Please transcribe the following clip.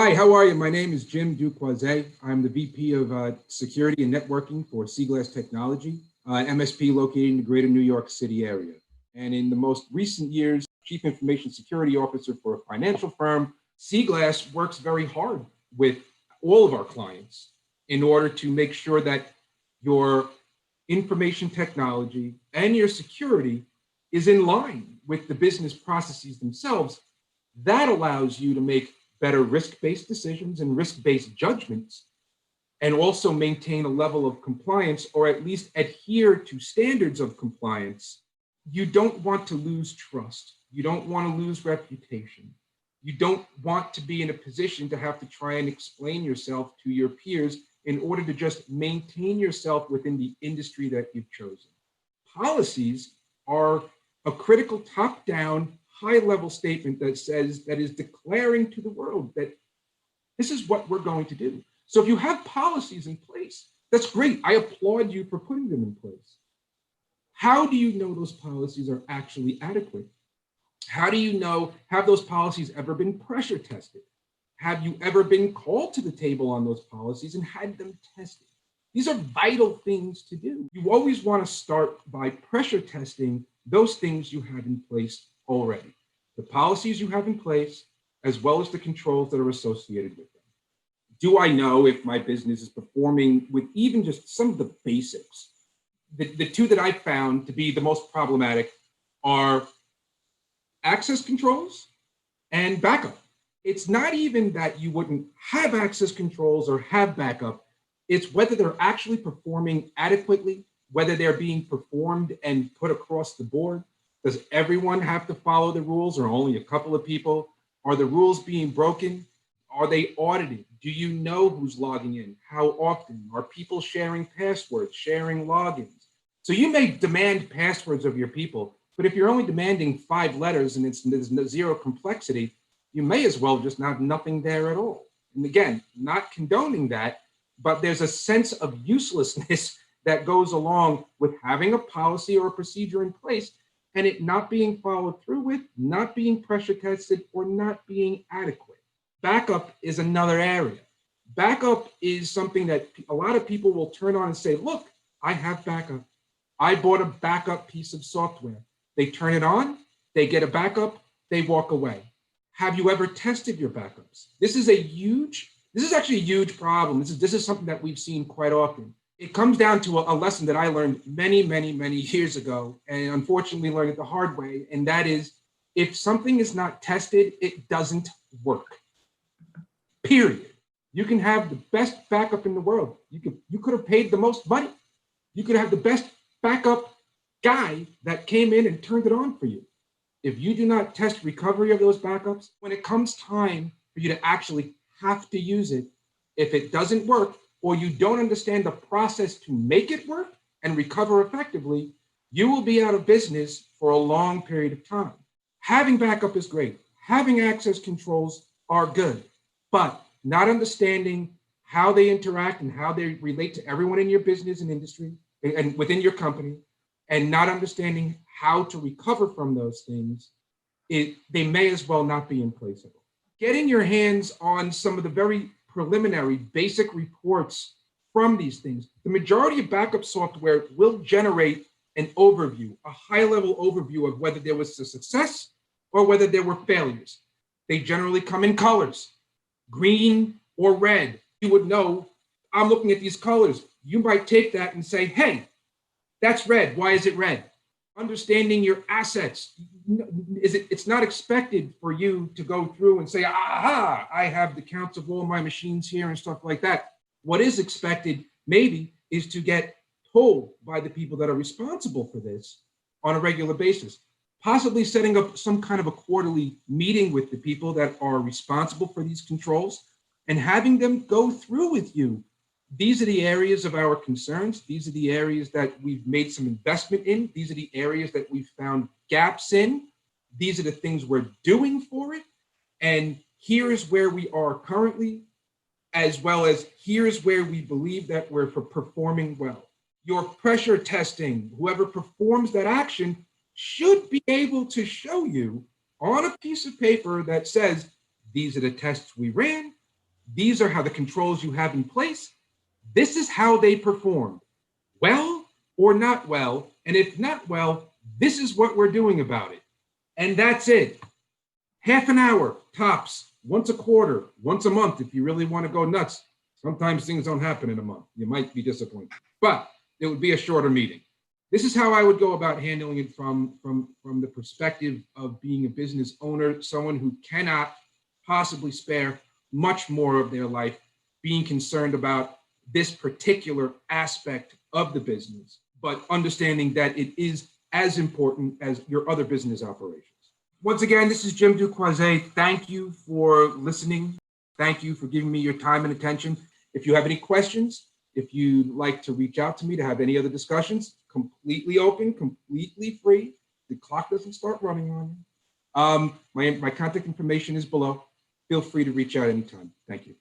Hi, how are you? My name is Jim Duquoise. I'm the VP of Security and Networking for Seaglass Technology, MSP located in the greater New York City area. And in the most recent years, Chief Information Security Officer for a financial firm. Seaglass works very hard with all of our clients in order to make sure that your information technology and your security is in line with the business processes themselves. That allows you to make better risk-based decisions and risk-based judgments, and also maintain a level of compliance, or at least adhere to standards of compliance. You don't want to lose trust. You don't want to lose reputation. You don't want to be in a position to have to try and explain yourself to your peers in order to just maintain yourself within the industry that you've chosen. Policies are a critical top-down, high-level statement that is declaring to the world that this is what we're going to do. So if you have policies in place, that's great. I applaud you for putting them in place. How do you know those policies are actually adequate? How do you know, have those policies ever been pressure tested? Have you ever been called to the table on those policies and had them tested? These are vital things to do. You always want to start by pressure testing those things you have in place already. The policies you have in place, as well as the controls that are associated with them. Do I know if my business is performing with even just some of the basics? The two that I found to be the most problematic are access controls and backup. It's not even that you wouldn't have access controls or have backup. It's whether they're actually performing adequately, whether they're being performed and put across the board. Does everyone have to follow the rules, or only a couple of people? Are the rules being broken? Are they audited? Do you know who's logging in? How often? Are people sharing passwords, sharing logins? So you may demand passwords of your people, but if you're only demanding 5 letters and there's zero complexity, you may as well just have nothing there at all. And again, not condoning that, but there's a sense of uselessness that goes along with having a policy or a procedure in place and it not being followed through with, not being pressure tested, or not being adequate. Backup is another area. Backup is something that a lot of people will turn on and say, look, I have backup. I bought a backup piece of software. They turn it on, they get a backup, they walk away. Have you ever tested your backups? This is actually a huge problem. This is something that we've seen quite often. It comes down to a lesson that I learned many, many, many years ago, and unfortunately learned it the hard way, and that is, if something is not tested, it doesn't work, period. You can have the best backup in the world. You could have paid the most money. You could have the best backup guy that came in and turned it on for you. If you do not test recovery of those backups, when it comes time for you to actually have to use it, if it doesn't work, or you don't understand the process to make it work and recover effectively, you will be out of business for a long period of time. Having backup is great. Having access controls are good, but not understanding how they interact and how they relate to everyone in your business and industry and within your company, and not understanding how to recover from those things, they may as well not be in place at all. Getting your hands on some of the very preliminary basic reports from these things. The majority of backup software will generate an overview, a high-level overview of whether there was a success or whether there were failures. They generally come in colors, green or red. You would know, I'm looking at these colors. You might take that and say, hey, that's red. Why is it red? Understanding your assets. It's not expected for you to go through and say, aha, I have the counts of all my machines here and stuff like that. What is expected maybe is to get told by the people that are responsible for this on a regular basis, possibly setting up some kind of a quarterly meeting with the people that are responsible for these controls and having them go through with you. These are the areas of our concerns. These are the areas that we've made some investment in. These are the areas that we've found gaps in. These are the things we're doing for it. And here's where we are currently, as well as here's where we believe that we're performing well. Your pressure testing, whoever performs that action should be able to show you on a piece of paper that says, these are the tests we ran, These are how the controls you have in place. This is how they perform, well or not well. And if not well, this is what we're doing about it. And that's it. Half an hour, tops, once a quarter, once a month, if you really want to go nuts. Sometimes things don't happen in a month. You might be disappointed, but it would be a shorter meeting. This is how I would go about handling it from the perspective of being a business owner, someone who cannot possibly spare much more of their life being concerned about this particular aspect of the business, but understanding that it is as important as your other business operations. Once again, this is Jim Du Croiset. Thank you for listening. Thank you for giving me your time and attention. If you have any questions, if you'd like to reach out to me to have any other discussions, completely open, completely free. The clock doesn't start running on you. My contact information is below. Feel free to reach out anytime. Thank you.